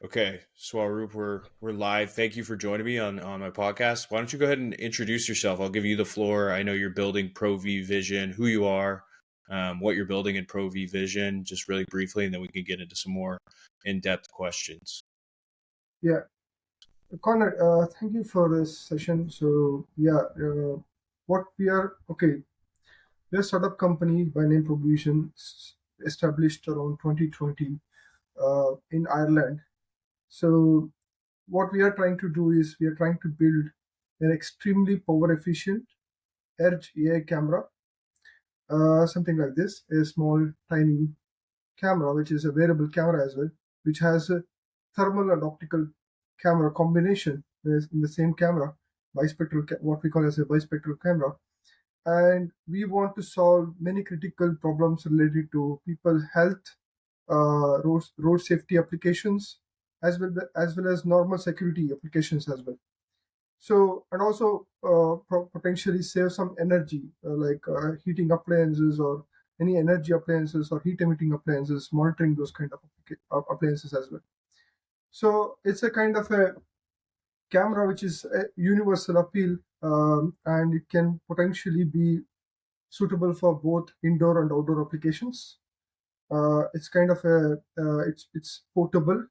Okay, Swaroop, we're live. Thank you for joining me on my podcast. Why don't you go ahead and introduce yourself? I'll give you the floor. I know you're building ProBVision, who you are, what you're building in ProBVision, just really briefly, and then we can get into some more in-depth questions. Yeah, Connor, thank you for this session. What we are okay, we're a startup company by name ProBVision, established around 2020 in Ireland. So, what we are trying to do is we are trying to build an extremely power efficient edge AI camera, something like this, a small, tiny camera, which is a wearable camera as well, which has a thermal and optical camera combination in the same camera, bispectral, what we call as a bispectral camera. And we want to solve many critical problems related to people health, road safety applications, as well as normal security applications as well. So, and also potentially save some energy, like heating appliances or any energy appliances or heat emitting appliances, monitoring those kind of appliances as well. So it's a kind of a camera which is a universal appeal, and it can potentially be suitable for both indoor and outdoor applications. It's kind of it's portable.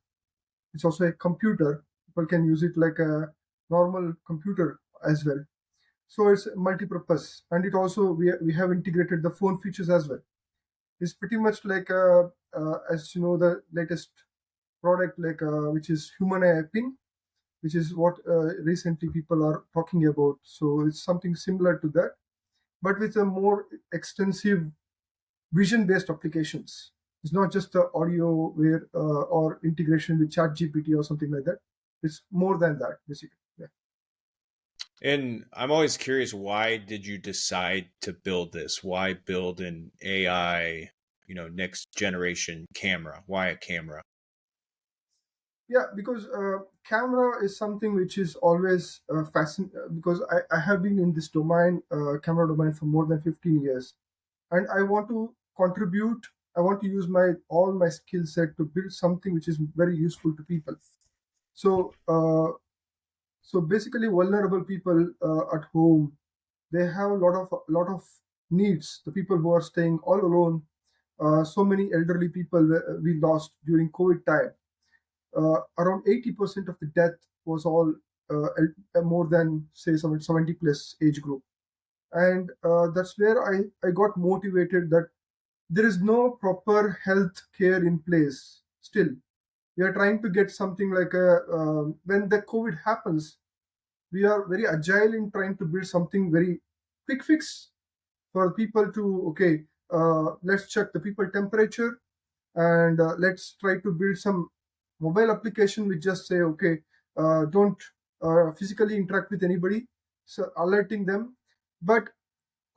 It's also a computer. People can use it like a normal computer as well. So it's multi-purpose, and it also we have integrated the phone features as well. It's pretty much like as you know, the latest product, like which is human AI pin, which is what recently people are talking about. So it's something similar to that, but with a more extensive vision based applications. It's not just the audio where or integration with chat gpt or something like that. It's more than that basically. Yeah. And I'm always curious, why did you decide to build this? Why build an AI, next generation camera? Why a camera? Yeah, because camera is something which is always fascinating, because I have been in this domain, camera domain, for more than 15 years, and I want to contribute. I want to use my all my skill set to build something which is very useful to people. So, basically, vulnerable people at home, they have a lot of needs. The people who are staying all alone, so many elderly people we lost during COVID time. Around 80% of the death was all more than say 70 plus age group. And that's where I got motivated that there is no proper health care in place still. We are trying to get something like when the COVID happens, we are very agile in trying to build something very quick fix for people to, okay, let's check the people temperature, and let's try to build some mobile application which just say, okay, don't physically interact with anybody, so alerting them. But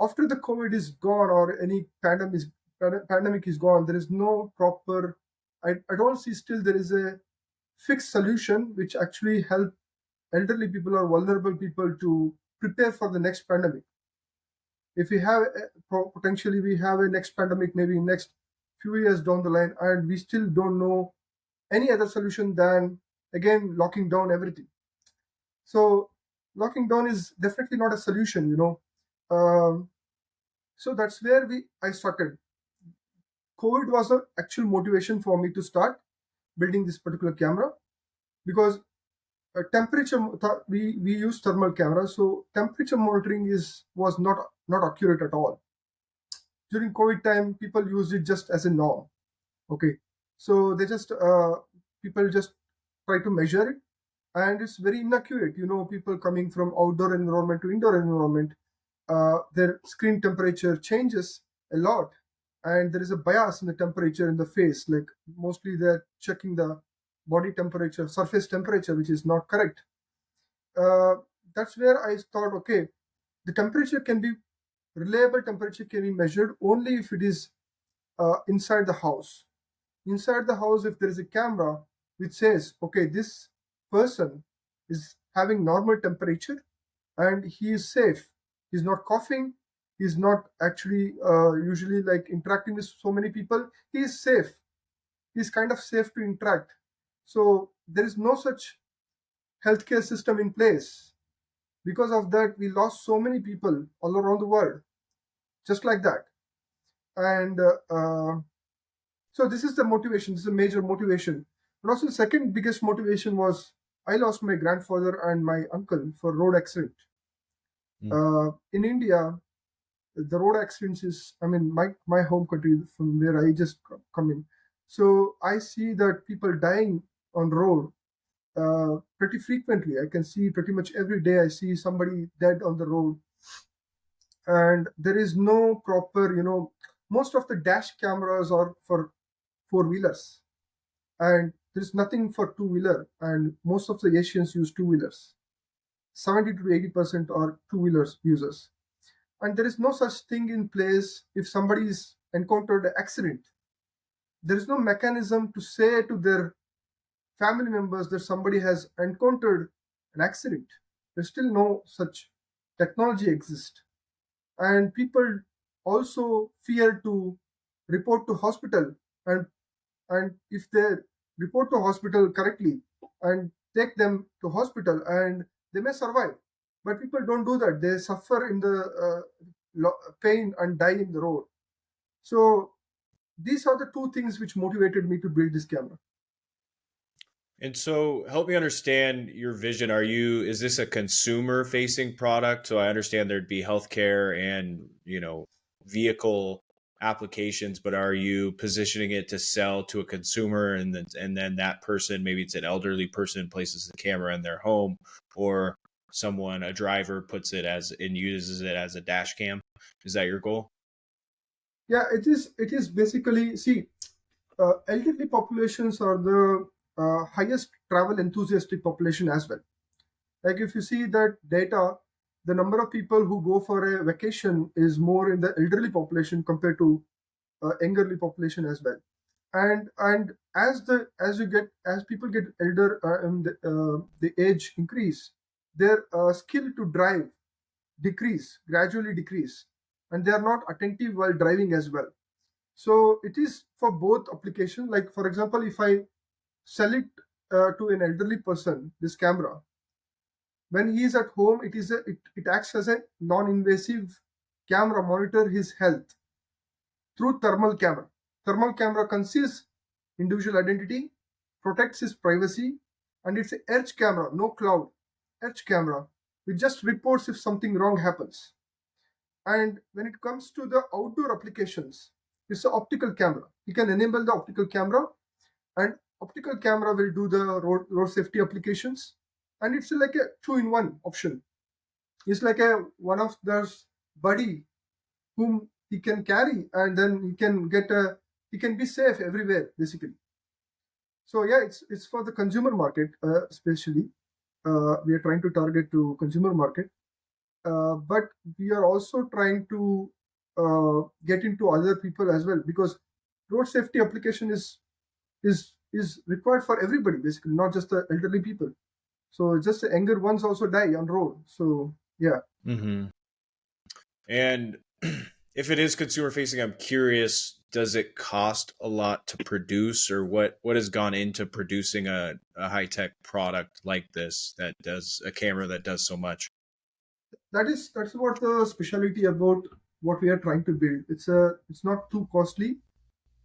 after the COVID is gone, or any pandemic is gone, there is no proper, I don't see still there is a fixed solution which actually help elderly people or vulnerable people to prepare for the next pandemic. If we have potentially we have a next pandemic maybe in next few years down the line, and we still don't know any other solution than again locking down everything. So locking down is definitely not a solution. um, so that's where we I started. COVID was the actual motivation for me to start building this particular camera, because temperature we use thermal camera, so temperature monitoring is was not accurate at all. During COVID time, people used it just as a norm. Okay, so they just people just try to measure it, and it's very inaccurate. People coming from outdoor environment to indoor environment, their screen temperature changes a lot, and there is a bias in the temperature in the face. Like mostly they're checking the body temperature, surface temperature, which is not correct. uh, that's where I thought, okay, the temperature can be reliable temperature can be measured only if it is inside the house. Inside the house, if there is a camera which says, okay, this person is having normal temperature and he is safe, he's not coughing, he's not actually usually like interacting with so many people, he is safe, he's kind of safe to interact. So there is no such healthcare system in place. Because of that, we lost so many people all around the world, just like that. And so this is the motivation. This is a major motivation. But also the second biggest motivation was I lost my grandfather and my uncle for road accident. Mm. In India, the road accidents is, I mean, my home country from where I just come in. So I see that people dying on road pretty frequently. I can see pretty much every day I see somebody dead on the road, and there is no proper, most of the dash cameras are for four wheelers, and there's nothing for two wheeler. And most of the Asians use two wheelers. 70 to 80% are two wheelers users, and there is no such thing in place. If somebody is encountered an accident, there is no mechanism to say to their family members that somebody has encountered an accident. There's still no such technology exists, and people also fear to report to hospital, and if they report to hospital correctly and take them to hospital, and they may survive, but people don't do that. They suffer in the pain and die in the road. So these are the two things which motivated me to build this camera. And so help me understand your vision. Is this a consumer facing product? So I understand there'd be healthcare and, vehicle applications, but are you positioning it to sell to a consumer, and then that person, maybe it's an elderly person, places the camera in their home, or a driver puts it as and uses it as a dash cam? Is that your goal? Yeah, it is basically, see, elderly populations are the highest travel enthusiastic population as well. Like if you see that data, the number of people who go for a vacation is more in the elderly population compared to younger population as well. And as people get elder, and the age increase, their skill to drive gradually decrease, and they are not attentive while driving as well. So it is for both application. Like for example, if I sell it to an elderly person, this camera, when he is at home, it acts as a non-invasive camera, monitor his health through thermal camera. Thermal camera conceals individual identity, protects his privacy, and it's an edge camera, no cloud, edge camera. It just reports if something wrong happens. And when it comes to the outdoor applications, it's an optical camera. You can enable the optical camera, and optical camera will do the road safety applications. And it's like a two-in-one option. It's like a one of those buddy whom he can carry, and then he can be safe everywhere basically. So yeah, it's for the consumer market, especially. We are trying to target to consumer market, but we are also trying to get into other people as well, because road safety application is required for everybody basically, not just the elderly people. So just the younger ones also die on road. So yeah. Mm-hmm. And if it is consumer facing, I'm curious, does it cost a lot to produce, or what has gone into producing a high tech product like this, that does a camera that does so much? That's what the specialty about what we are trying to build. It's not too costly.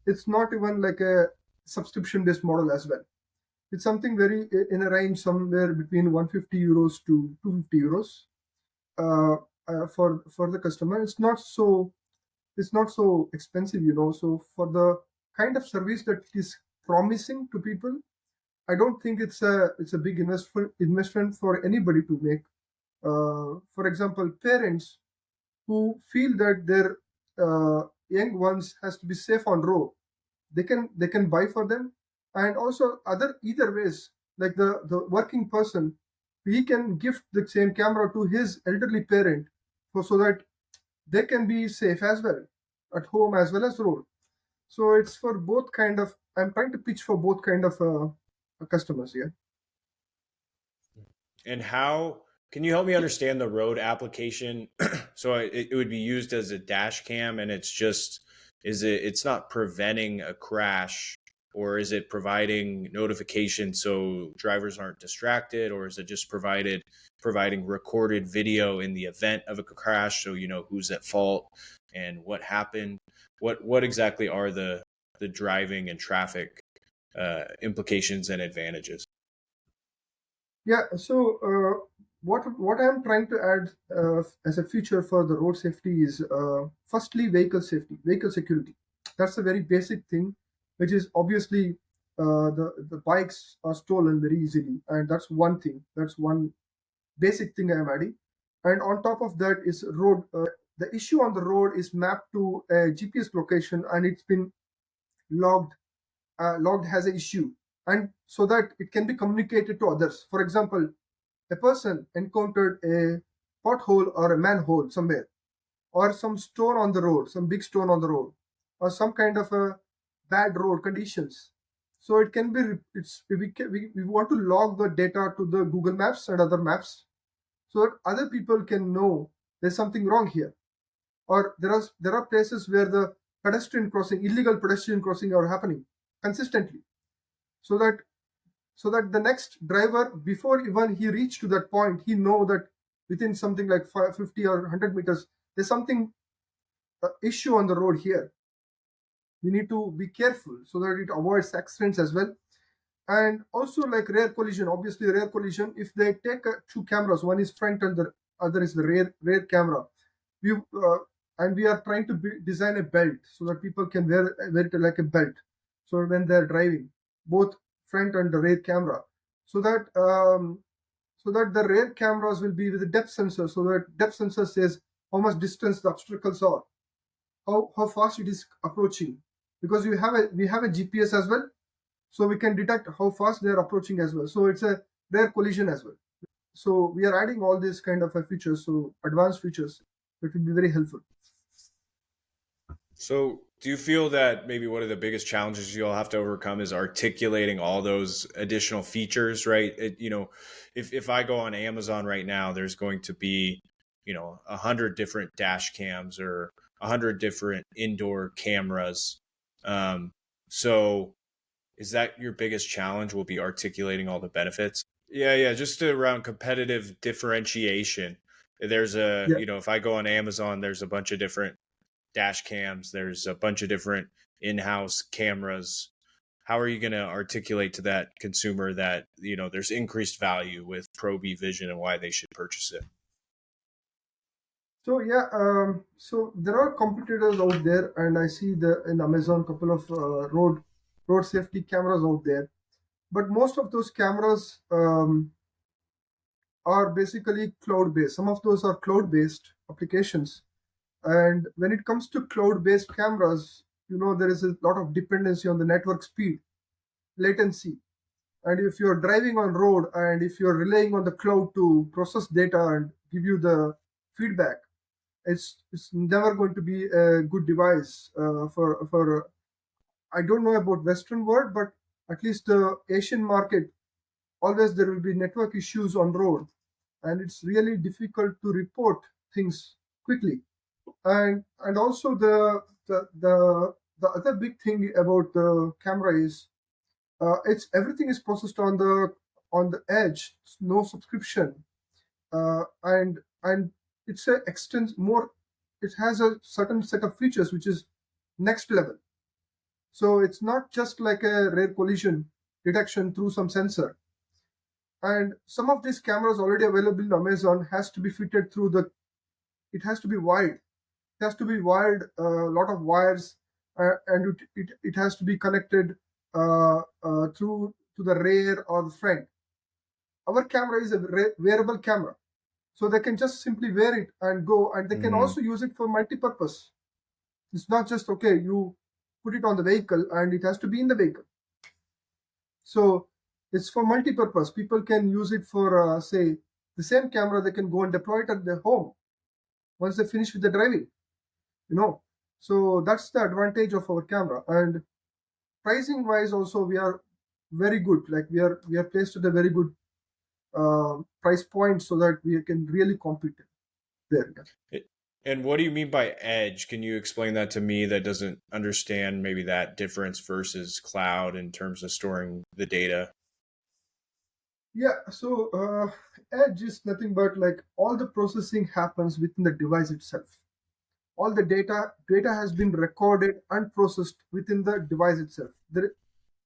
It's not even like a subscription based model as well. It's something very in a range somewhere between 150 euros to 250 euros for the customer. It's not so expensive, So for the kind of service that it is promising to people, I don't think it's a big investment for anybody to make. For example, parents who feel that their young ones has to be safe on road, they can buy for them. And also other either ways, like the working person, he can gift the same camera to his elderly parent, so that they can be safe as well at home as well as road. So it's for both kind of, I'm trying to pitch for both kind of customers here. And how can you help me understand the road application? So it would be used as a dash cam, and it's not preventing a crash, or is it providing notification so drivers aren't distracted, or is it just providing recorded video in the event of a crash so you know who's at fault and what happened? What exactly are the driving and traffic implications and advantages? Yeah. So what I'm trying to add as a feature for the road safety is firstly vehicle safety, vehicle security. That's a very basic thing, which is obviously the bikes are stolen very easily, and that's one thing. That's one basic thing I'm adding. And on top of that is road. The issue on the road is mapped to a GPS location, and it's been logged logged has an issue, and so that it can be communicated to others. For example, a person encountered a pothole or a manhole somewhere, or some stone on the road, some big stone on the road, or some kind of a bad road conditions. So it can be it's we want to log the data to the Google Maps and other maps, so that other people can know there's something wrong here, or there are places where the illegal pedestrian crossing are happening consistently, so that the next driver, before even he reached to that point, he know that within something like 50 or 100 meters there's something issue on the road here. We need to be careful so that it avoids accidents as well. And also, like rear collision, obviously rear collision, if they take two cameras, one is front and the other is the rear camera, we and we are trying to design a belt so that people can wear it like a belt, so when they're driving, both front and the rear camera, so that the rear cameras will be with the depth sensor, so that depth sensor says how much distance the obstacles are, how fast it is approaching, because we have a GPS as well, so we can detect how fast they are approaching as well. So it's a rear collision as well. So we are adding all these kind of features, so advanced features that will be very helpful. So, do you feel that maybe one of the biggest challenges you'll have to overcome is articulating all those additional features, right? If I go on Amazon right now, there's going to be, 100 different dash cams or 100 different indoor cameras. So, is that your biggest challenge? Will be articulating all the benefits? Yeah, just around competitive differentiation. There's Yeah. if I go on Amazon, there's a bunch of different dash cams, there's a bunch of different in-house cameras. How are you going to articulate to that consumer that there's increased value with ProBVision and why they should purchase it? So yeah, so there are competitors out there, and I see the in Amazon couple of road safety cameras out there. But most of those cameras are basically cloud based. Some of those are cloud based applications, and when it comes to cloud based cameras, there is a lot of dependency on the network speed, latency, and if you're driving on road and if you're relying on the cloud to process data and give you the feedback, it's never going to be a good device for I don't know about Western world, but at least the Asian market, always there will be network issues on road, and it's really difficult to report things quickly. And also the other big thing about the camera is it's everything is processed on the edge, no subscription, and it's a extends more. It has a certain set of features which is next level. So it's not just like a rare collision detection through some sensor. And some of these cameras already available in Amazon has to be fitted through the. It has to be wired. It has to be wired a lot of wires, and it has to be connected through to the rear or the front. Our camera is a wearable camera, so they can just simply wear it and go, and they can Mm-hmm. also use it for multi-purpose. It's not just okay, you put it on the vehicle and it has to be in the vehicle. So it's for multi-purpose. People can use it for say the same camera, they can go and deploy it at their home once they finish with the driving, you know. So that's the advantage of our camera. And pricing wise also we are very good. Like we are placed at a very good price point so that we can really compete there. And what do you mean by edge? Can you explain that to me that doesn't understand maybe that difference versus cloud in terms of storing the data? Yeah, so edge is nothing but like all the processing happens within the device itself. All the data has been recorded and processed within the device itself.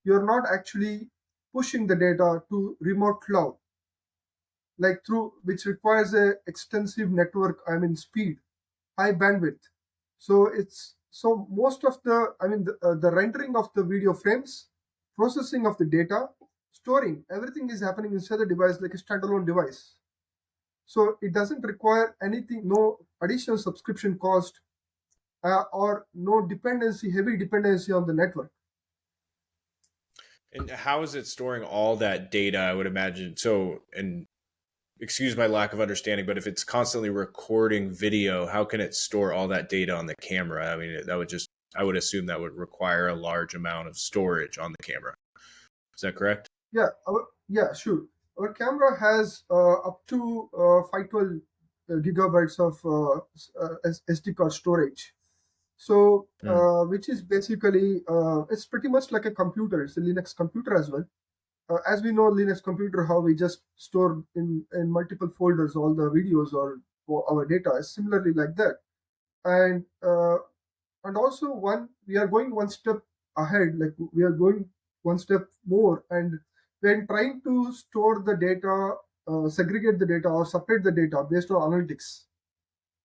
You're not actually pushing the data to remote cloud, like through which requires a extensive network. I mean, speed, high bandwidth. So it's so most of the the rendering of the video frames, processing of the data, storing everything is happening inside the device like a standalone device. So it doesn't require anything, no additional subscription cost, or no dependency, heavy dependency on the network. And how is it storing all that data? I would imagine. So, and excuse my lack of understanding, but if it's constantly recording video, how can it store all that data on the camera? I mean, that would just, I would assume that would require a large amount of storage on the camera. Is that correct? Yeah, sure. Our camera has up to 512 gigabytes of SD card storage. So, Hmm. which is basically it's pretty much like a computer. It's a Linux computer as well. As we know, Linux computer, how we just store in multiple folders all the videos or our data is similarly like that. And also one we are going one step ahead, like we are going one step more, and when trying to store the data, segregate the data or separate the data based on analytics.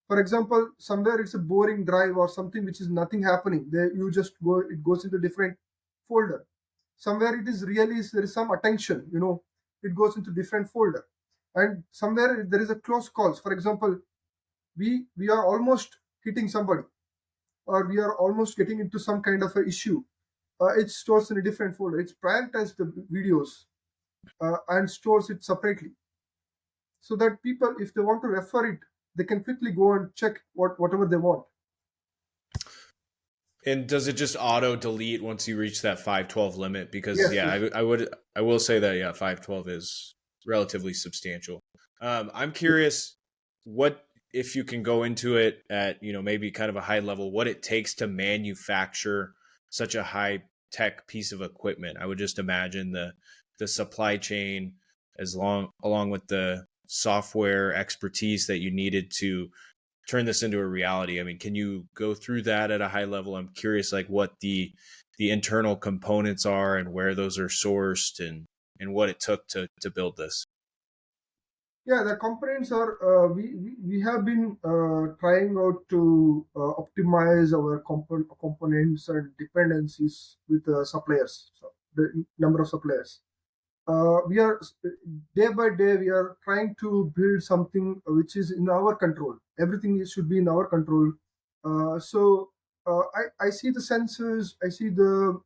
For example, somewhere it's a boring drive or something which is nothing happening there, you just go, it goes into different folder. Somewhere it is really there is some attention, it goes into different folder. And somewhere there is a close calls. For example, we are almost hitting somebody, or we are almost getting into some kind of a issue. It stores in a different folder. It's prioritized the videos and stores it separately, so that people, if they want to refer it, they can quickly go and check whatever they want. And does it just auto delete once you reach that 512 limit? Because Yes, yeah, yes. I will say that yeah, 512 is relatively substantial. I'm curious what if you can go into it at maybe kind of a high level, what it takes to manufacture such a high tech piece of equipment. I would just imagine the supply chain as long along with the software expertise that you needed to turn this into a reality. I mean, can you go through that at a high level? I'm curious, like what the internal components are and where those are sourced and what it took to build this. Yeah, the components are we have been trying out to optimize our components and dependencies with suppliers, so the number of suppliers. We are day by day we are trying to build something which is in our control. Everything should be in our control. I see the sensors, I see the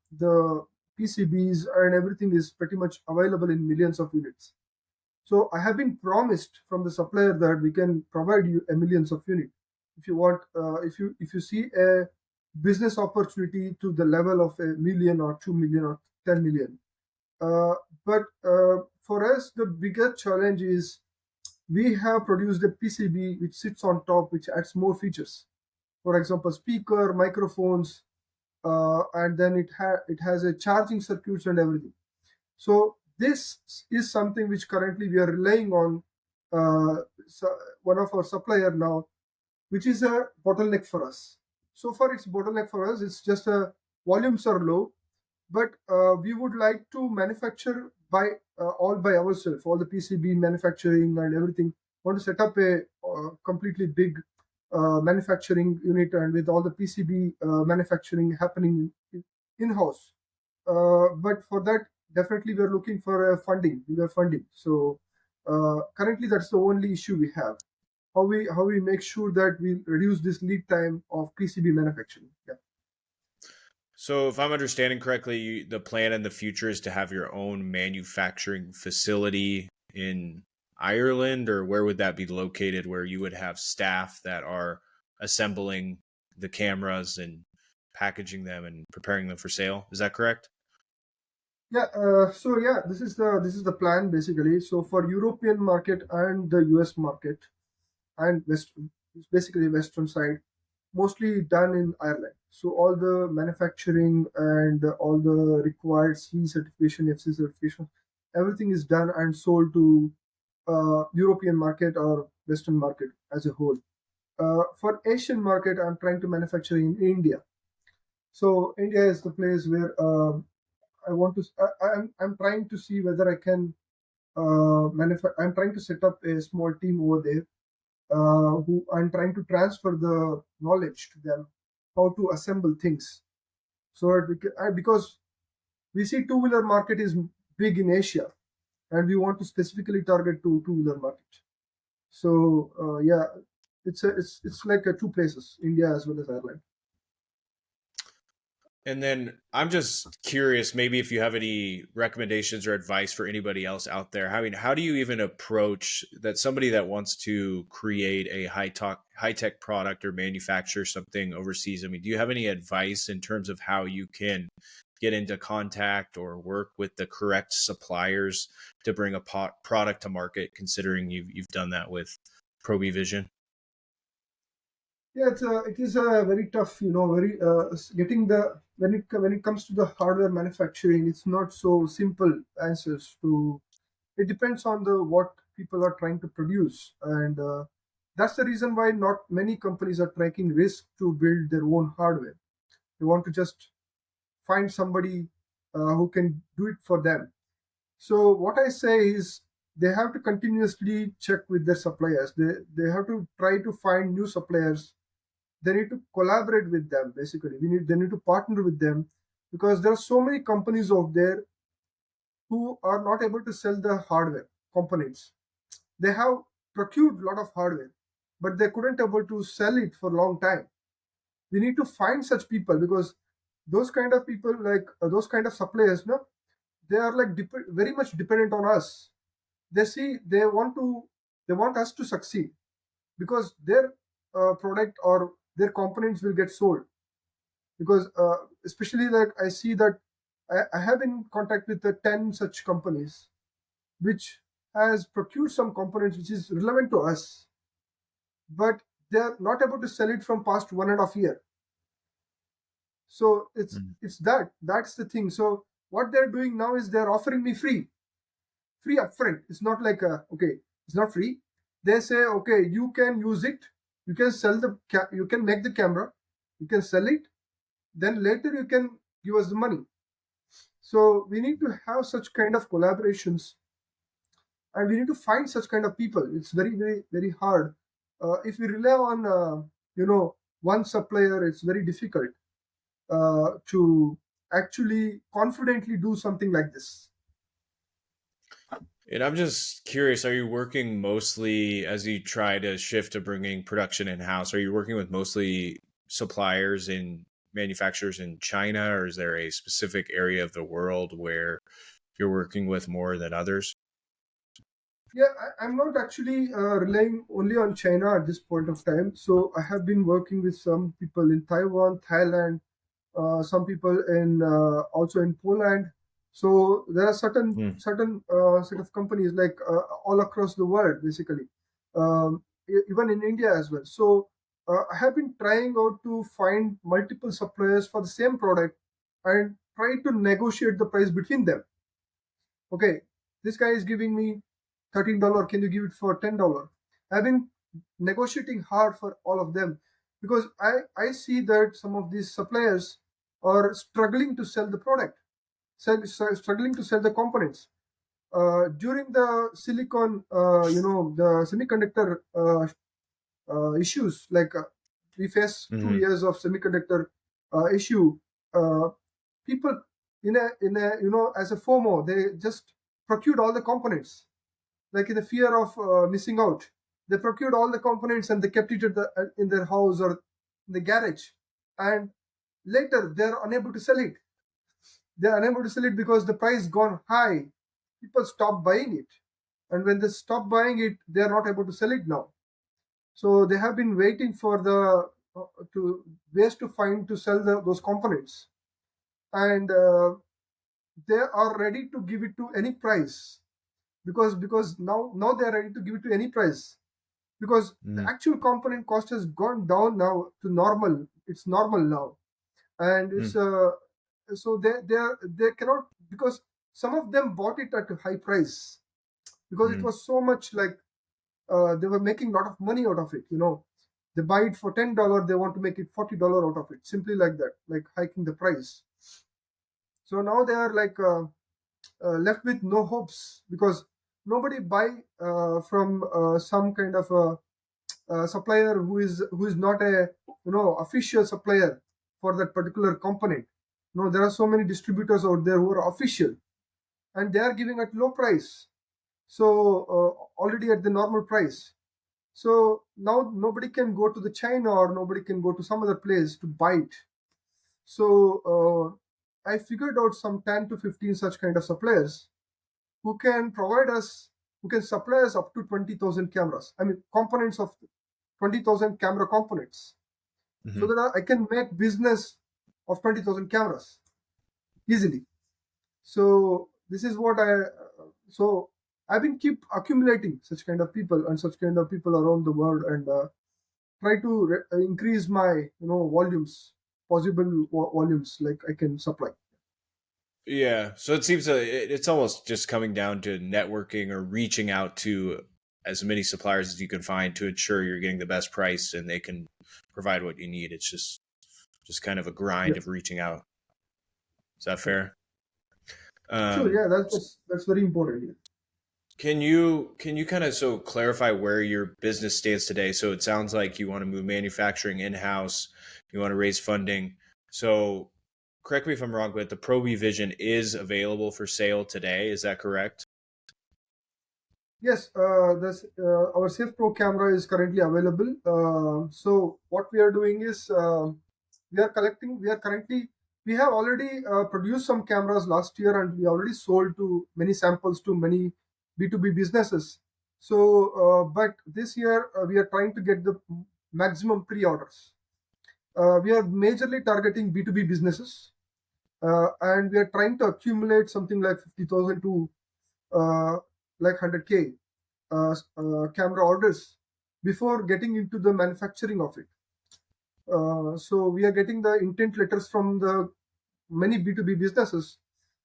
PCBs, and everything is pretty much available in millions of units. So I have been promised from the supplier that we can provide you a millions of unit. If you want, if you see a business opportunity to the level of a million or 2 million or 10 million. uh, but for us, the bigger challenge is we have produced a PCB which sits on top, which adds more features. For example, speaker, microphones, and then it has a charging circuits and everything. So this is something which currently we are relying on one of our supplier now, which is a bottleneck for us. So far, it's bottleneck for us. It's just volumes are low, but we would like to manufacture by all by ourselves, all the PCB manufacturing and everything. Want to set up a completely big manufacturing unit, and with all the PCB manufacturing happening in house. But for that, definitely we are looking for bigger funding. So currently, that's the only issue we have. How we make sure that we reduce this lead time of PCB manufacturing. Yeah. So, if I'm understanding correctly, the plan in the future is to have your own manufacturing facility in Ireland, or where would that be located? Where you would have staff that are assembling the cameras and packaging them and preparing them for sale. Is that correct? Yeah. So yeah, this is the plan basically. So for European market and the US market and West. it's basically western side, mostly done in Ireland. So all the manufacturing and all the required CE certification, FC certification, everything is done and sold to European market or Western market as a whole. For Asian market, I'm trying to manufacture in India. So India is the place where I want to. I'm trying to see whether I can I'm trying to set up a small team over there who I'm trying to transfer the knowledge to them how to assemble things. So that because we see two-wheeler market is big in Asia, and we want to specifically target to two-wheeler market. So yeah, it's like two places, India as well as Ireland. And then I'm just curious, maybe if you have any recommendations or advice for anybody else out there. I mean, how do you even approach that somebody that wants to create a high tech product or manufacture something overseas? I mean, do you have any advice in terms of how you can get into contact or work with the correct suppliers to bring a product to market? Considering you've done that with ProBVision. Yeah, it is a very tough, very getting the when it comes to the hardware manufacturing, it's not so simple answers to. It depends on the what people are trying to produce, and that's the reason why not many companies are taking risk to build their own hardware. They want to just find somebody who can do it for them. So what I say is they have to continuously check with their suppliers. They have to try to find new suppliers. They need to collaborate with them. Basically, they need to partner with them because there are so many companies out there who are not able to sell the hardware components. They have procured a lot of hardware, but they couldn't able to sell it for a long time. We need to find such people because those kind of people, like those kind of suppliers, no, they are like very much dependent on us. They see they want us to succeed because their product or their components will get sold. Because especially like I see that I have been in contact with the 10 such companies which has procured some components which is relevant to us, but they are not able to sell it from past 1.5 year. So that's the thing. So what they're doing now is they're offering me free upfront. It's not like okay, it's not free. They say okay, you can use it, you can sell you can make the camera, you can sell it, then later you can give us the money. So we need to have such kind of collaborations, and we need to find such kind of people. It's very hard. If we rely on one supplier, it's very difficult to actually confidently do something like this. And I'm just curious, are you working mostly as you try to shift to bringing production in house? Are you working with mostly suppliers and manufacturers in China, or is there a specific area of the world where you're working with more than others? Yeah, I'm not actually relying only on China at this point of time. So I have been working with some people in Taiwan, Thailand, some people in also in Poland. So there are Hmm. certain set of companies like all across the world, basically, even in India as well. So I have been trying out to find multiple suppliers for the same product and try to negotiate the price between them. Okay, this guy is giving me $13. Can you give it for $10? I've been negotiating hard for all of them because I see that some of these suppliers are struggling to sell the product, struggling to sell the components. During the silicon, the semiconductor issues, like we face two Hmm. years of semiconductor issue. Uh, People in a as a FOMO, they just procured all the components, like in the fear of missing out. They procured all the components and they kept it in their house or in the garage, and later they're unable to sell it. They're unable to sell it because the price gone high. People stop buying it, and when they stop buying it, they are not able to sell it now. So they have been waiting for the to ways to find to sell those components, and they are ready to give it to any price because now they are ready to give it to any price because the Mm, actual component cost has gone down now to normal. It's normal now, and it's mm, so they cannot, because some of them bought it at a high price because it mm. was so much like they were making a lot of money out of it. They buy it for $10, they want to make it $40 out of it, simply like that, like hiking the price. So now they are like left with no hopes because nobody buy from some kind of a supplier who is not a official supplier for that particular component. There are so many distributors out there who are official, and they are giving at low price, so already at the normal price. So now nobody can go to the China or nobody can go to some other place to buy it. So I figured out some 10 to 15 such kind of suppliers who can provide us, who can supply us up to 20,000 cameras. I mean, components of 20,000 camera components, so Mhm. that I can make business of 20,000 cameras easily. So this is what so I've been keep accumulating such kind of people and such kind of people around the world, and try to increase my volumes, possible volumes like I can supply. Yeah. So it seems it's almost just coming down to networking or reaching out to as many suppliers as you can find to ensure you're getting the best price and they can provide what you need. It's just kind of a Yeah, grind of reaching out. Is that yeah. fair? Sure. Um, Yeah, that's very important. Yeah. can you kind of so clarify where your business stands today? So it sounds like you want to move manufacturing in house, you want to raise funding. So correct me if I'm wrong, but the ProBVision is available for sale today. Is that correct? Yes, our Safe Pro camera is currently available. So what we are doing is we are collecting. We have already produced some cameras last year, and we already sold to many samples to many B2B businesses. So, but this year we are trying to get the maximum pre-orders. We are majorly targeting B2B businesses, and we are trying to accumulate something like 50,000 to like 100K camera orders before getting into the manufacturing of it. So we are getting the intent letters from the many B2B businesses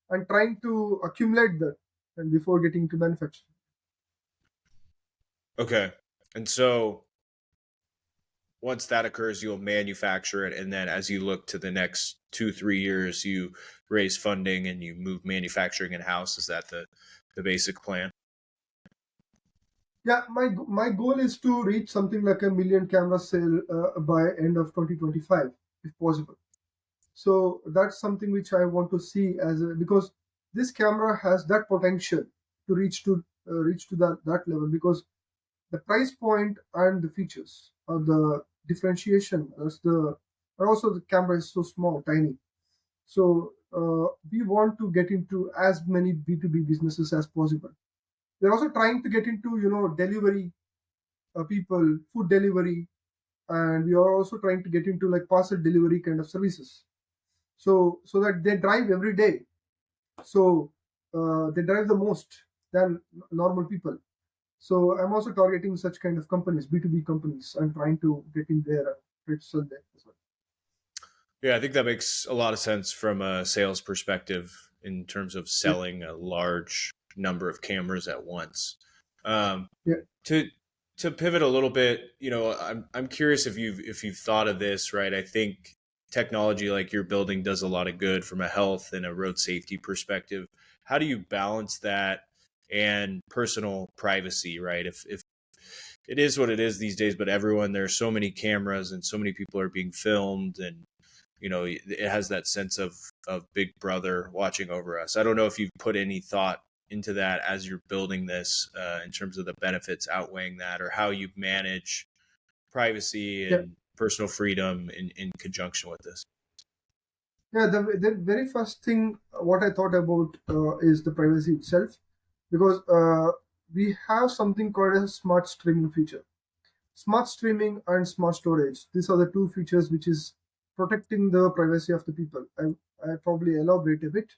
and trying to accumulate that and before getting to manufacturing. Okay. And so once that occurs, you'll manufacture it. And then as you look to the next 2, 3 years, you raise funding and you move manufacturing in house. Is that the basic plan? Yeah, my goal is to reach something like a million camera sale by end of 2025, if possible. So that's something which I want to see because this camera has that potential to reach to that level, because the price point and the features of the differentiation and also the camera is so small, tiny. So we want to get into as many B2B businesses as possible. We're also trying to get into delivery people, food delivery, and we are also trying to get into like parcel delivery kind of services. So that they drive every day. So they drive the most than normal people. So I'm also targeting such kind of companies, B2B companies. I'm trying to get in there and try to sell there as well. Yeah, I think that makes a lot of sense from a sales perspective in terms of Yeah, selling a large number of cameras at once. Um, yeah, to to pivot a little bit, I'm curious if you've thought of this, right? I think technology like you're building does a lot of good from a health and a road safety perspective. How do you balance that and personal privacy, right? If it is what it is these days, but everyone there's so many cameras and so many people are being filmed, and it has that sense of big brother watching over us. I don't know if you've put any thought into that as you're building this, in terms of the benefits outweighing that, or how you manage privacy yeah. and personal freedom in conjunction with this. Yeah, the very first thing what I thought about is the privacy itself, because we have something called a smart streaming feature. Smart streaming and smart storage. These are the two features which is protecting the privacy of the people. I probably elaborate a bit.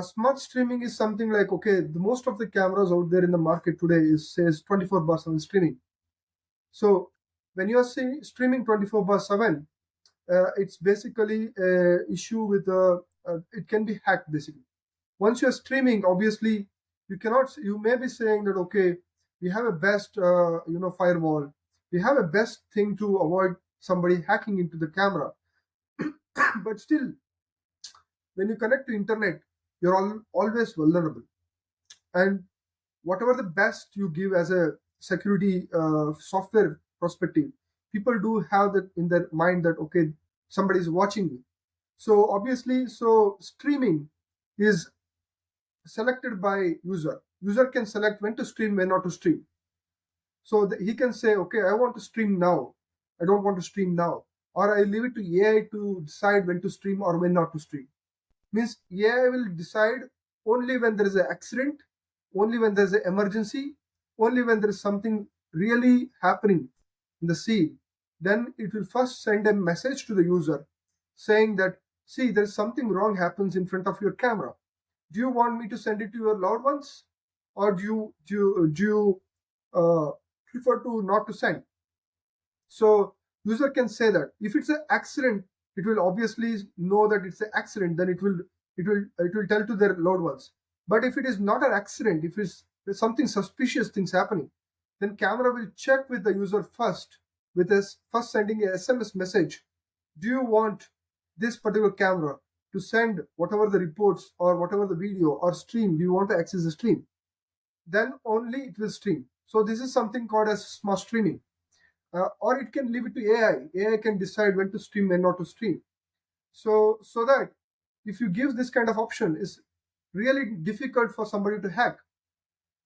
Smart streaming is something like, okay, the most of the cameras out there in the market today is says 24/7 streaming. So when you are streaming 24/7, it's basically a issue with it can be hacked basically. Once you're streaming, obviously you cannot. You may be saying that okay, we have a best firewall, we have a best thing to avoid somebody hacking into the camera, but still, when you connect to internet, you're always vulnerable. And whatever the best you give as a security software perspective, people do have that in their mind that okay, somebody is watching me. So obviously, so streaming is selected by user can select when to stream, when not to stream. So he can say okay, I want to stream now, I don't want to stream now, or I leave it to AI to decide when to stream or when not to stream. Means AI will decide only when there is an accident, only when there is an emergency, only when there is something really happening in the scene. Then it will first send a message to the user saying that, see, there is something wrong happens in front of your camera. Do you want me to send it to your loved ones, or do you prefer to not to send? So user can say that if it's an accident, it will obviously know that it's an accident. Then it will tell to their loved ones. But if it is not an accident, if it's there's something suspicious things happening, then camera will check with the user first, with us first sending a SMS message. Do you want this particular camera to send whatever the reports or whatever the video or stream? Do you want to access the stream? Then only it will stream. So this is something called as smart streaming, or it can leave it to AI. AI can decide when to stream, when not to stream. So that if you give this kind of option, is really difficult for somebody to hack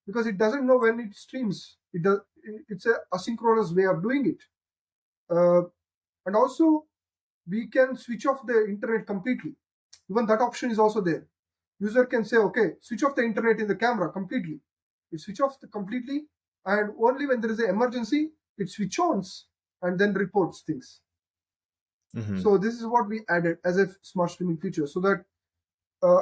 because it doesn't know when it streams. It does. It's a asynchronous way of doing it, uh, and also we can switch off the internet completely. Even that option is also there. User can say, okay, switch off the internet in the camera completely. It switch off completely, and only when there is an emergency, it switch ons and then reports things. Hmm. So this is what we added as a smart streaming feature, so that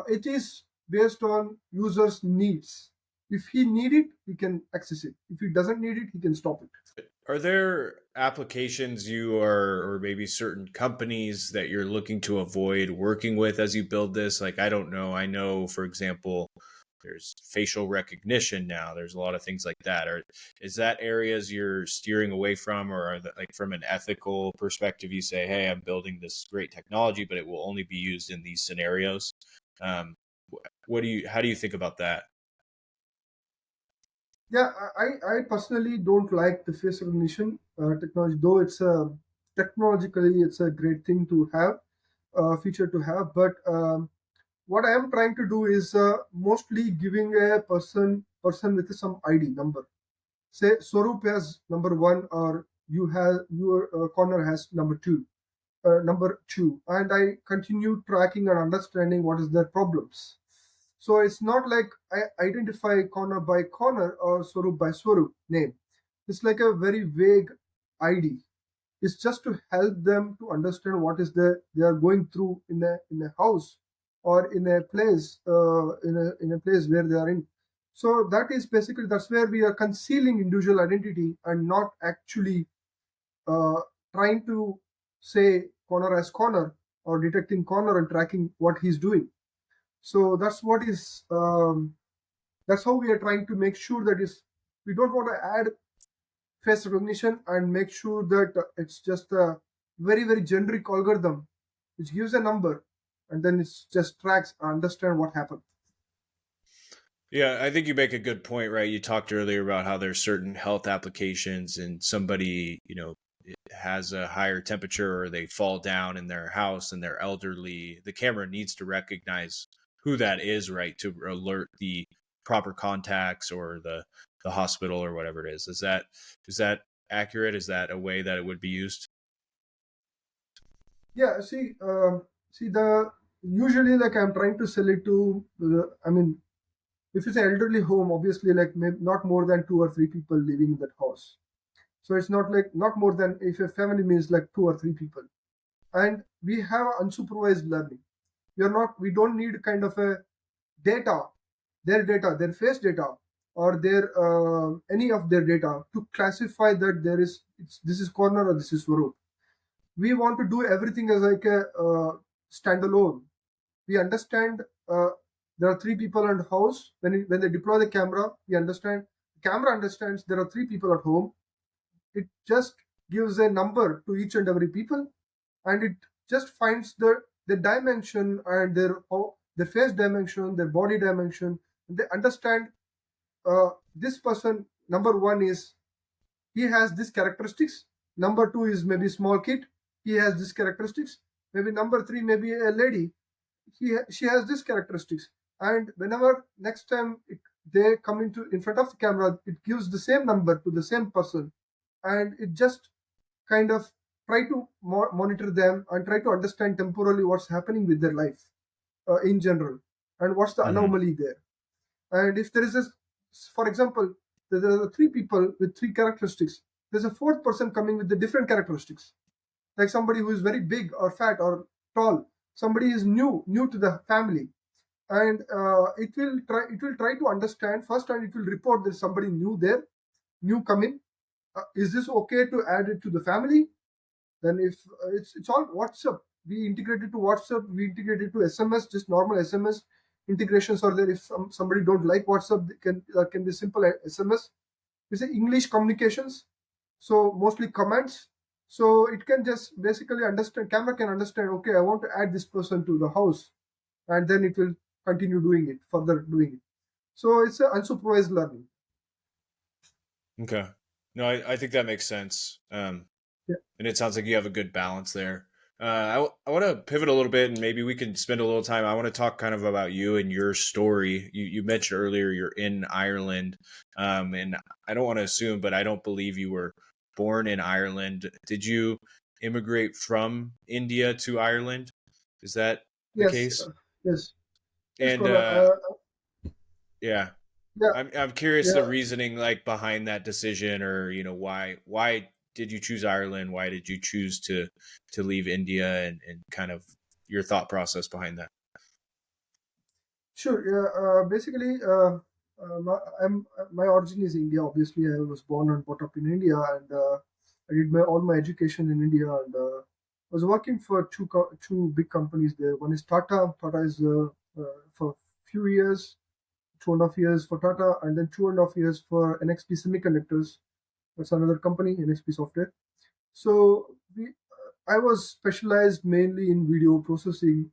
it is based on user's needs. If he need it, he can access it. If he doesn't need it, he can stop it. Are there applications you are, or maybe certain companies that you're looking to avoid working with as you build this? Like, I don't know. I know, for example, there's facial recognition now. There's a lot of things like that. Or is that areas you're steering away from, or are that, like, from an ethical perspective, you say, "Hey, I'm building this great technology, but it will only be used in these scenarios." Um, how do you think about that? Yeah, I personally don't like the face recognition technology, though it's a technologically it's a great thing to have, feature to have. But what I am trying to do is mostly giving a person with some ID number. Say Swaroop has number one, or you have your corner has number two, and I continue tracking and understanding what is their problems. So it's not like I identify corner by corner or Swaroop by Swaroop name. It's like a very vague ID. It's just to help them to understand what is they are going through in a house or in a place in a place where they are in. So that is basically that's where we are concealing individual identity and not actually uh, trying to say corner as corner or detecting corner and tracking what he's doing. So that's how we are trying to make sure that is we don't want to add face recognition and make sure that it's just a very generic algorithm which gives a number and then it just tracks and understand what happened. Yeah, I think you make a good point, right? You talked earlier about how there's certain health applications and somebody, has a higher temperature or they fall down in their house and they're elderly. The camera needs to recognize who that is, right, to alert the proper contacts or the hospital or whatever it is. Is that accurate? Is that a way that it would be used? Yeah, see the usually like I'm trying to sell it to I mean if it's an elderly home, obviously like maybe not more than two or three people living in that house. So it's not like not more than if a family means like two or three people. And we have unsupervised learning. We don't need kind of a data, their face data. or their any of their data to classify that this is corner or this is Swaroop. We want to do everything as like a standalone. We understand uh, there are three people in the house. When they deploy the camera, we understand the camera understands there are three people at home. It just gives a number to each and every people, and it just finds the dimension and their face dimension, their body dimension. They understand this person. Number one is he has these characteristics. Number two is maybe small kid. He has these characteristics. Maybe number three, maybe a lady. She has these characteristics. And whenever next time they come into in front of the camera, it gives the same number to the same person, and it just kind of try to monitor them and try to understand temporally what's happening with their life in general, and what's the Hmm. anomaly there. And if there is a, for example, there are three people with three characteristics, there's a fourth person coming with the different characteristics, like somebody who is very big or fat or tall, somebody is new to the family, and it will try to understand first, and it will report there's somebody new there, new coming. Is this okay to add it to the family? Then if it's all WhatsApp, we integrate it to WhatsApp, we integrate it to SMS, just normal SMS integrations are there. If somebody don't like WhatsApp, they can be simple SMS. We say English communications, so mostly commands. So it can just basically understand. Camera can understand. Okay, I want to add this person to the house, and then it will continue doing it, further doing it. So it's a unsupervised learning. Okay. No, I think that makes sense. Yeah. And it sounds like you have a good balance there. I want to pivot a little bit, and maybe we can spend a little time. I want to talk kind of about you and your story. You mentioned earlier you're in Ireland, and I don't want to assume, but I don't believe you were born in Ireland. Did you immigrate from India to Ireland? Is that the Yes. case? Yes. Yes, And Connor. yeah, Yeah. I'm curious the Yeah. reasoning like behind that decision, or why did you choose Ireland? Why did you choose to leave India, and kind of your thought process behind that? Sure. Yeah. Basically, my origin is India. Obviously, I was born and brought up in India, and I did all my education in India, and was working for two big companies there. One is Tata. Tata is for few years, 2.5 years for Tata, and then 2.5 years for NXP Semiconductors. That's another company, NXP Software. So I was specialized mainly in video processing,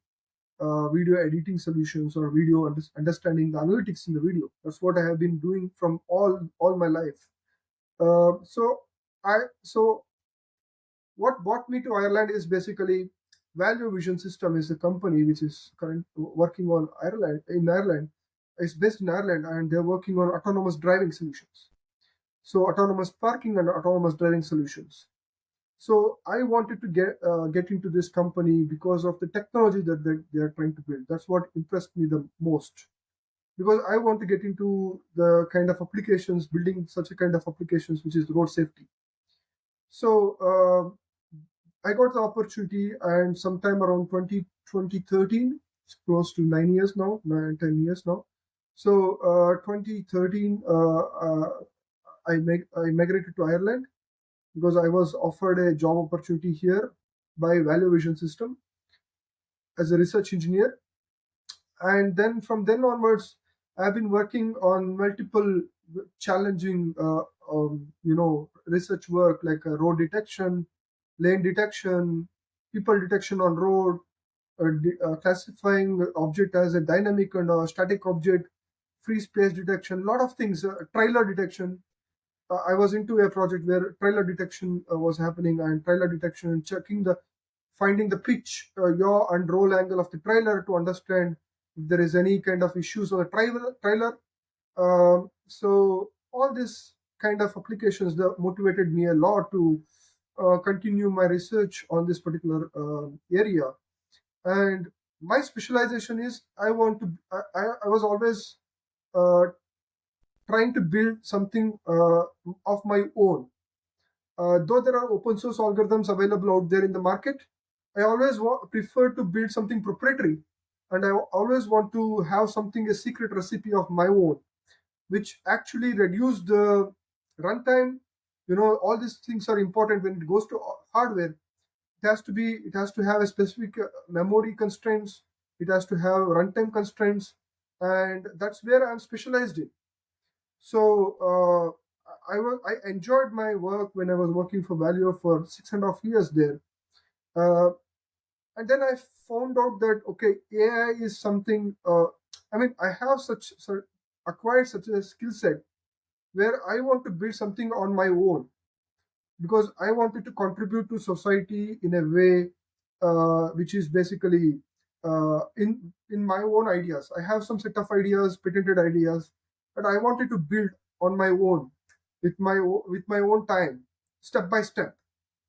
video editing solutions, or video understanding the analytics in the video. That's what I have been doing from all my life. So what brought me to Ireland is basically Value Vision System is a company which is current working on Ireland in Ireland. It's based in Ireland, and they're working on autonomous driving solutions. So autonomous parking and autonomous driving solutions. So I wanted to get into this company because of the technology that they are trying to build. That's what impressed me the most. Because I want to get into the kind of applications, building such a kind of applications, which is road safety. So I got the opportunity, and sometime around 2013, it's close to 9 years now, 9, 10 years now. So 2013, I migrated to Ireland because I was offered a job opportunity here by Value Vision System as a research engineer. And then from then onwards, I've been working on multiple challenging, research work like road detection, lane detection, people detection on road, classifying object as a dynamic and a static object, free space detection, lot of things, trailer detection. I was into a project where trailer detection was happening, and trailer detection and finding the pitch, yaw and roll angle of the trailer to understand if there is any kind of issues on the trailer. So all this kind of applications that motivated me a lot to continue my research on this particular area. And my specialization is I was always uh, trying to build something of my own. Though there are open source algorithms available out there in the market, I always prefer to build something proprietary, and I always want to have something a secret recipe of my own. which actually reduce the runtime. All these things are important when it goes to hardware. It has to have a specific memory constraints. It has to have runtime constraints, and that's where I'm specialized in. So I enjoyed my work when I was working for Value for 6.5 years there. uh, and then I found out that okay, AI is something. I mean, I have acquired such a skill set where I want to build something on my own, because I wanted to contribute to society in a way which is basically in my own ideas. I have some set of ideas, patented ideas, but I wanted to build on my own with my own time, step by step.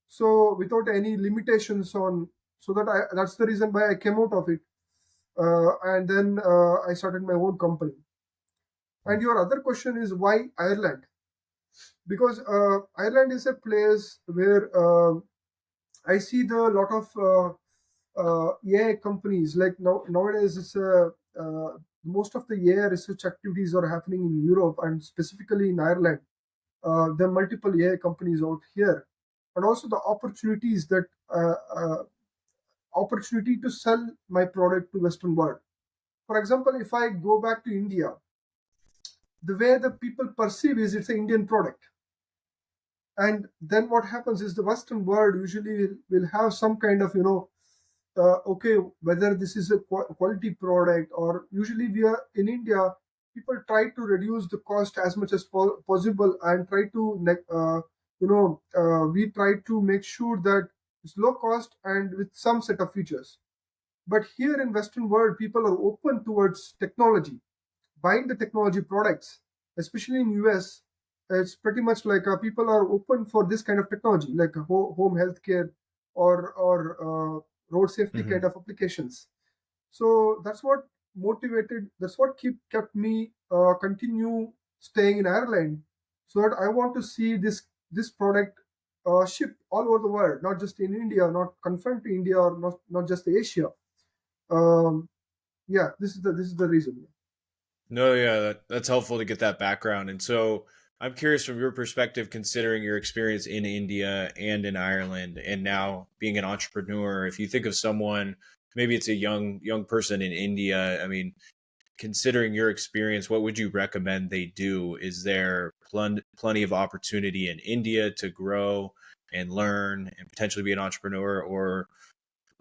So without any limitations on, so that that's the reason why I came out of it, and then I started my own company. And your other question is why Ireland? Because Ireland is a place where I see the lot of AI companies. Like nowadays, most of the AI research activities are happening in Europe and specifically in Ireland. There are multiple AI companies out here, and also the opportunity to sell my product to Western world. For example, if I go back to India, the way the people perceive is it's an Indian product. And then what happens is the Western world usually will have some kind of, okay, whether this is a quality product, or usually we are in India, people try to reduce the cost as much as possible, and try to we try to make sure that it's low cost and with some set of features. But here in Western world, people are open towards technology, buying the technology products, especially in US. It's pretty much like people are open for this kind of technology, like home healthcare, or road safety Hmm. kind of applications. So that's what kept me continue staying in Ireland, so that I want to see this product shipped all over the world, not just in India, not confined to India, or not just Asia. Um, yeah, this is the reason. No, yeah, that's helpful to get that background. And so I'm curious from your perspective, considering your experience in India and in Ireland, and now being an entrepreneur, if you think of someone, maybe it's a young person in India. I mean, considering your experience, what would you recommend they do? Is there plenty of opportunity in India to grow and learn and potentially be an entrepreneur, or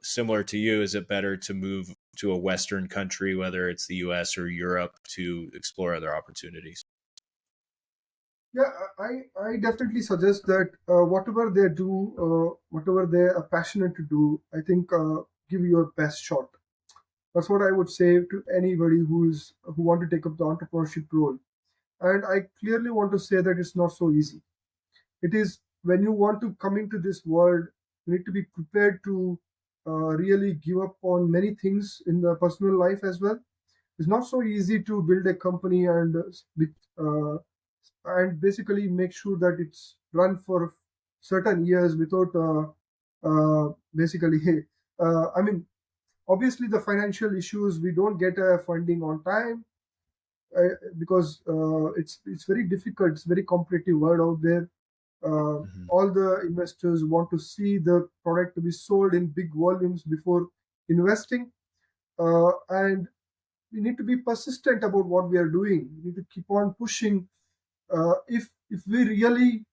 similar to you, is it better to move to a Western country, whether it's the US or Europe, to explore other opportunities? Yeah, I definitely suggest that whatever they do, whatever they are passionate to do, I think give your best shot. That's what I would say to anybody who want to take up the entrepreneurship role. And I clearly want to say that it's not so easy. It is, when you want to come into this world, you need to be prepared to really give up on many things in the personal life as well. It's not so easy to build a company uh, and basically make sure that it's run for certain years without basically I mean, obviously the financial issues, we don't get funding on time, because it's very difficult. It's very competitive world out there. Hmm. All the investors want to see the product to be sold in big volumes before investing, and we need to be persistent about what we are doing. We need to keep on pushing. If we really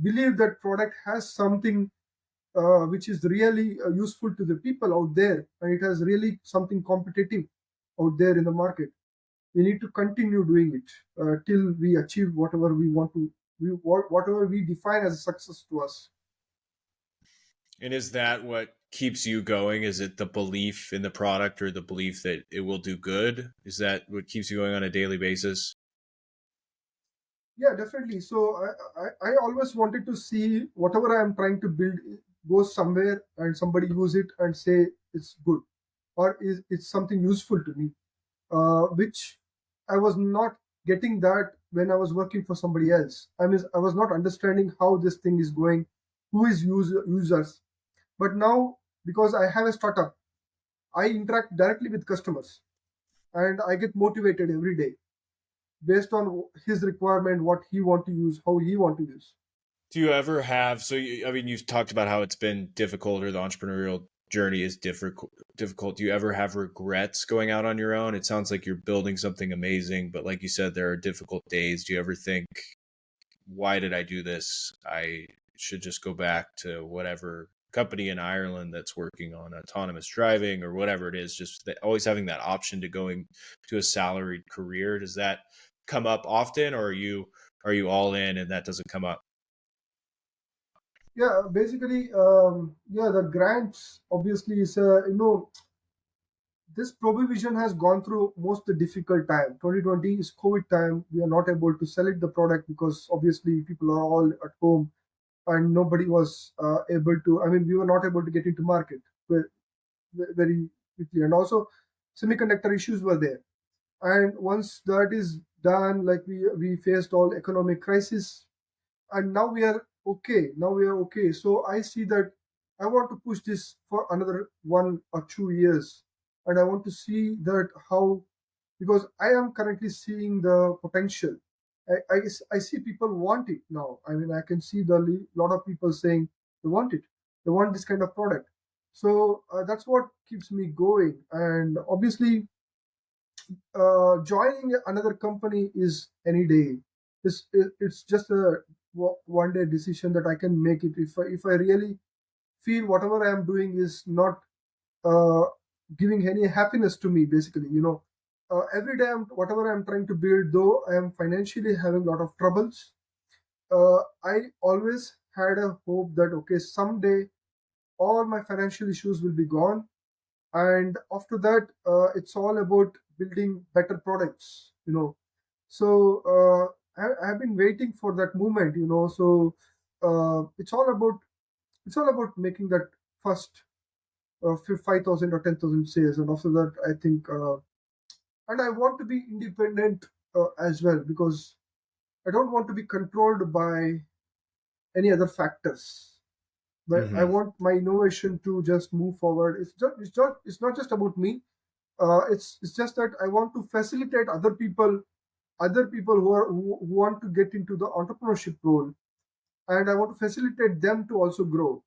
believe that product has something which is really useful to the people out there, and it has really something competitive out there in the market, we need to continue doing it till we achieve whatever we want to, whatever we define as a success to us. And is that what keeps you going? Is it the belief in the product or the belief that it will do good? Is that what keeps you going on a daily basis? Yeah, definitely. So I always wanted to see whatever I am trying to build goes somewhere and somebody use it and say it's good, or is it's something useful to me, which I was not getting that when I was working for somebody else. I mean, I was not understanding how this thing is going, who is users. But now, because I have a startup, I interact directly with customers, and I get motivated every day. based on his requirement, what he want to use, how he want to use. Do you ever have, I mean, you've talked about how it's been difficult or the entrepreneurial journey is difficult. Do you ever have regrets going out on your own? It sounds like you're building something amazing, but like you said, there are difficult days. Do you ever think, why did I do this? I should just go back to whatever company in Ireland that's working on autonomous driving or whatever it is, just always having that option to going to a salaried career. Does that come up often, or are you all in and that doesn't come up? Yeah, basically, yeah, the grants obviously is this ProBVision has gone through most the difficult time. 2020 is COVID time. We are not able to select the product because obviously people are all at home and nobody was able to. I mean, we were not able to get into market very quickly, and also semiconductor issues were there. And once that is done, like we faced all economic crisis, and now we are okay. Now we are okay. So I see that I want to push this for another 1 or 2 years, and I want to see that how, because I am currently seeing the potential. I see people want it now. I mean, I can see the lot of people saying they want it. They want this kind of product. So that's what keeps me going. And obviously, joining another company is any day. It's just a one day decision that I can make it if I really feel whatever I am doing is not uh, giving any happiness to me. Basically, every day whatever I'm trying to build, though I am financially having a lot of troubles. I always had a hope that okay, someday all my financial issues will be gone, and after that it's all about building better products. So I've been waiting for that moment. So it's all about making that first 5,000 or 10,000 sales, and after that I think and I want to be independent as well, because I don't want to be controlled by any other factors. But I Hmm. want my innovation to just move forward. It's not just about me. It's just that I want to facilitate other people who want to get into the entrepreneurship role, and I want to facilitate them to also grow.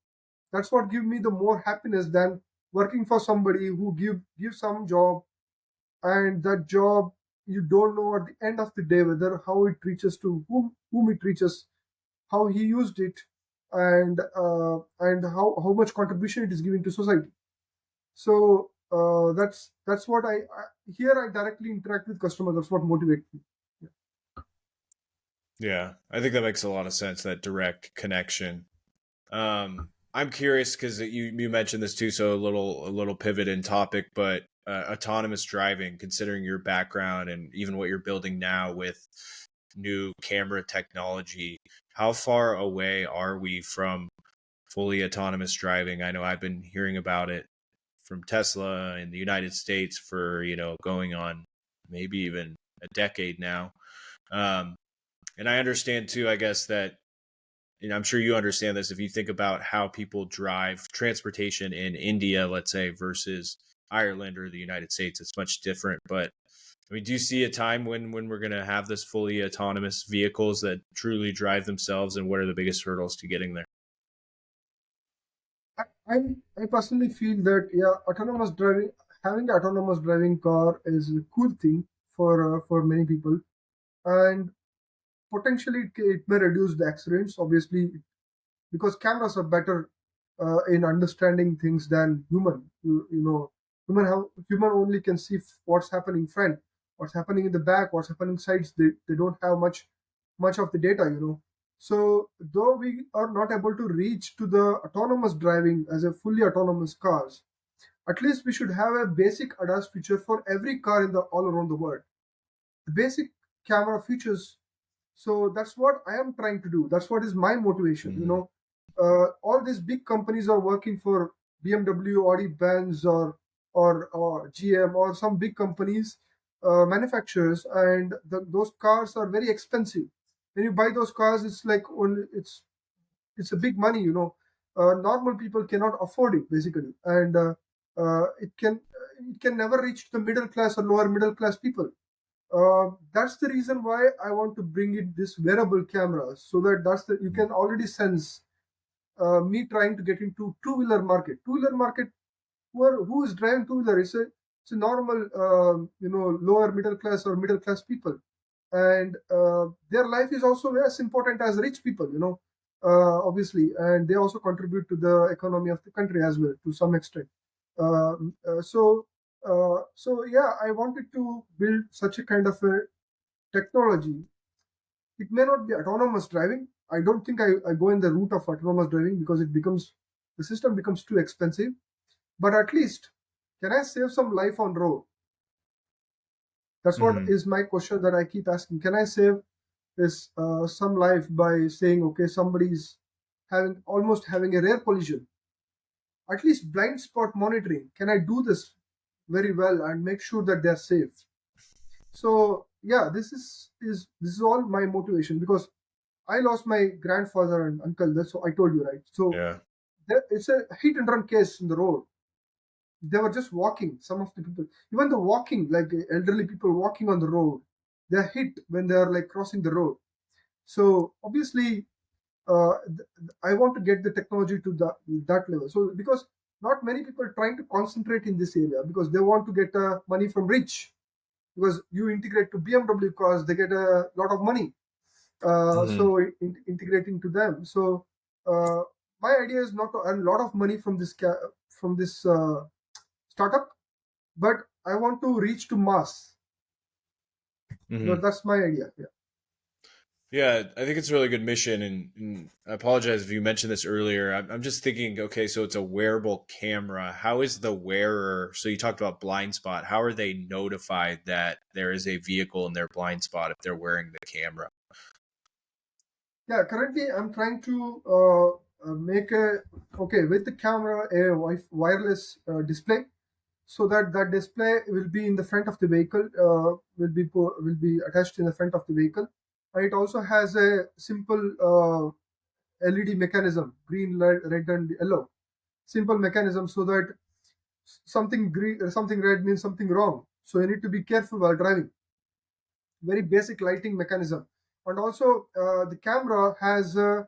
That's what gives me the more happiness than working for somebody who give some job, and that job you don't know at the end of the day whether how it reaches to whom it reaches, how he used it, and how much contribution it is giving to society. So that's what here I directly interact with customers. That's what motivates me. Yeah. Yeah, I think that makes a lot of sense. That direct connection. I'm curious because you mentioned this too, so a little pivot in topic, but autonomous driving, considering your background and even what you're building now with new camera technology, how far away are we from fully autonomous driving? I know I've been hearing about it from Tesla in the United States for going on maybe even a decade now. Um, and I understand too, I guess that, and I'm sure you understand this, if you think about how people drive transportation in India, let's say, versus Ireland or the United States, it's much different. But I mean, do you see a time when we're going to have this fully autonomous vehicles that truly drive themselves, and what are the biggest hurdles to getting there? I personally feel that yeah, autonomous driving, having an autonomous driving car is a cool thing for many people, and potentially it may reduce the accidents. Obviously, because cameras are better in understanding things than human. Human only can see what's happening front, what's happening in the back, what's happening sides. They don't have much of the data. So though we are not able to reach to the autonomous driving as a fully autonomous cars, at least we should have a basic ADAS feature for every car in the all around the world. The basic camera features. So that's what I am trying to do. That's what is my motivation. Mm-hmm. All these big companies are working for BMW, Audi, Benz, or GM, or some big companies, manufacturers, and those cars are very expensive. When you buy those cars, it's like only it's a big money. Normal people cannot afford it basically, and it can never reach the middle class or lower middle class people. That's the reason why I want to bring it this wearable camera, so that you can already sense me trying to get into two-wheeler market. Two-wheeler market, who is driving two-wheeler? It's a normal, lower middle class or middle class people, and their life is also as important as rich people, obviously, and they also contribute to the economy of the country as well to some extent. Um, uh, so, so yeah, I wanted to build such a kind of a technology. It may not be autonomous driving. I don't think I go in the route of autonomous driving because the system becomes too expensive. But at least, can I save some life on road? That's what Hmm. is my question that I keep asking. Can I save this some life by saying, okay, somebody's having a rare collision? At least blind spot monitoring. Can I do this very well and make sure that they're safe? So yeah, this is all my motivation because I lost my grandfather and uncle. That's what I told you, right? So Yeah. it's a hit and run case in the road. They were just walking. Some of the people, even the walking, like elderly people walking on the road, they're hit when they are like crossing the road. So obviously, I want to get the technology to that level. So because not many people are trying to concentrate in this area because they want to get money from rich. Because you integrate to BMW cars, they get a lot of money. Hmm. Integrating to them. So uh, my idea is not to earn a lot of money from this startup, but I want to reach to mass. Hmm. That's my idea. Yeah. Yeah, I think it's a really good mission, and I apologize if you mentioned this earlier. I'm just thinking, okay, so it's a wearable camera. How is the wearer? So you talked about blind spot. How are they notified that there is a vehicle in their blind spot if they're wearing the camera? Yeah, currently I'm trying to make a okay with the camera a wireless display, so that that display will be in the front of the vehicle, will be attached in the front of the vehicle, and it also has a simple LED mechanism, green, red, and yellow, simple mechanism, so that something green, something red means something wrong. So you need to be careful while driving. Very basic lighting mechanism, and also the camera has a,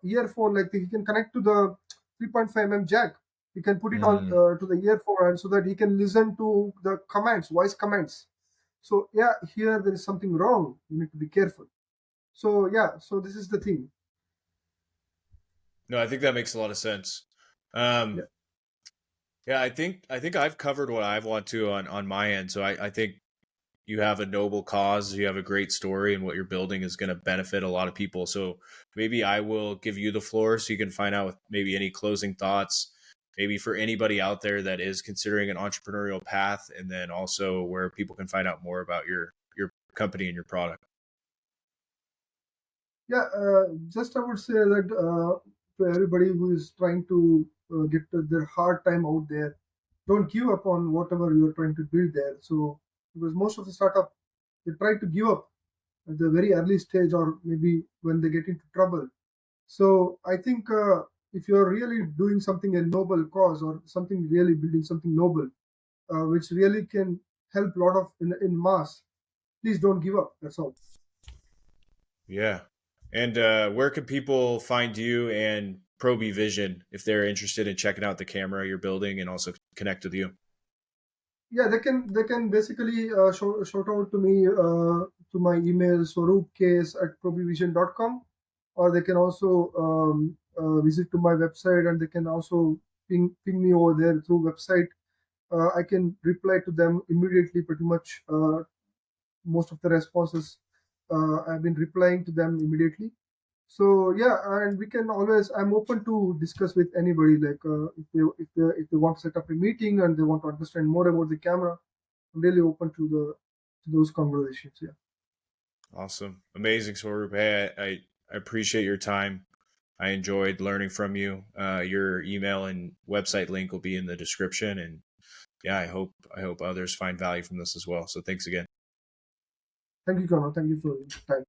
earphone, like he can connect to the 3.5 jack. He can put it on Mm. to the earphone, and so that he can listen to the commands, voice commands. So yeah, here there is something wrong, you need to be careful. So yeah, so this is the thing. No, I think that makes a lot of sense. Yeah. Um, yeah, I think I've covered what I want to on my end. So I think you have a noble cause, you have a great story, and what you're building is going to benefit a lot of people. So maybe I will give you the floor so you can find out maybe any closing thoughts, maybe for anybody out there that is considering an entrepreneurial path, and then also where people can find out more about your company and your product. Yeah, just I would say that to everybody who is trying to get their hard time out there, don't give up on whatever you're trying to build there. So, because most of the startup, they try to give up at the very early stage, or maybe when they get into trouble. So, I think if you're really doing something a noble cause, or something really building something noble, which really can help a lot of in mass, please don't give up. That's all. Yeah. And where can people find you and ProBVision if they're interested in checking out the camera you're building and also connect with you? Yeah, they can basically shout out to me to my email swaroopks@probevision.com, or they can also visit to my website, and they can also ping me over there through website. I can reply to them immediately. Pretty much most of the responses, I've been replying to them immediately. So yeah, and we can always. I'm open to discuss with anybody. Like if they want to set up a meeting and they want to understand more about the camera, I'm really open to those conversations. Yeah. Awesome. Amazing, Swaroop. Hey, I appreciate your time. I enjoyed learning from you. Your email and website link will be in the description. And yeah, I hope others find value from this as well. So thanks again. Thank you, Connor. Thank you for your time.